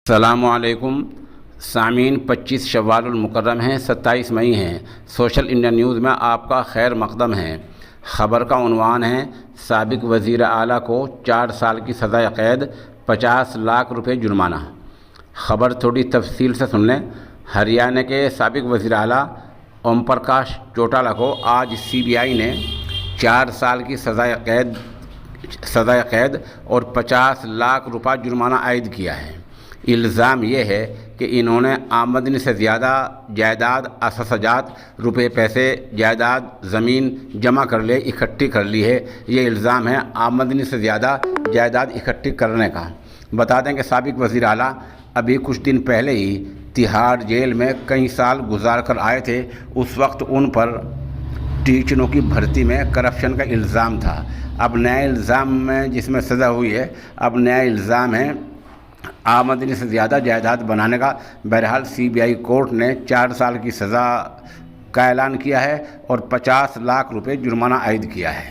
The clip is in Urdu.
السلام علیکم سامعین، 25 شوال المکرم ہیں، 27 مئی ہیں۔ سوشل انڈیا نیوز میں آپ کا خیر مقدم ہے۔ خبر کا عنوان ہے: سابق وزیر اعلیٰ کو 4 سال کی سزائے قید، 50 لاکھ روپے جرمانہ۔ خبر تھوڑی تفصیل سے سن لیں۔ ہریانہ کے سابق وزیر اعلیٰ اوم پرکاش چوٹالہ کو آج CBI نے 4 سال کی سزائے قید اور 50 لاکھ روپے جرمانہ عائد کیا ہے۔ الزام یہ ہے کہ انہوں نے آمدنی سے زیادہ جائیداد، اثاثہ جات، روپے، پیسے، جائیداد، زمین جمع کر لے، اکٹھی کر لی ہے۔ یہ الزام ہے آمدنی سے زیادہ جائیداد اکٹھی کرنے کا۔ بتا دیں کہ سابق وزیر اعلیٰ ابھی کچھ دن پہلے ہی تہاڑ جیل میں کئی سال گزار کر آئے تھے۔ اس وقت ان پر ٹیچروں کی بھرتی میں کرپشن کا الزام تھا۔ اب نئے الزام میں جس میں سزا ہوئی ہے، اب نیا الزام ہے آمدنی سے زیادہ جائیداد بنانے کا۔ بہرحال CBI کورٹ نے 4 سال کی سزا کا اعلان کیا ہے اور 50 لاکھ روپے جرمانہ عائد کیا ہے۔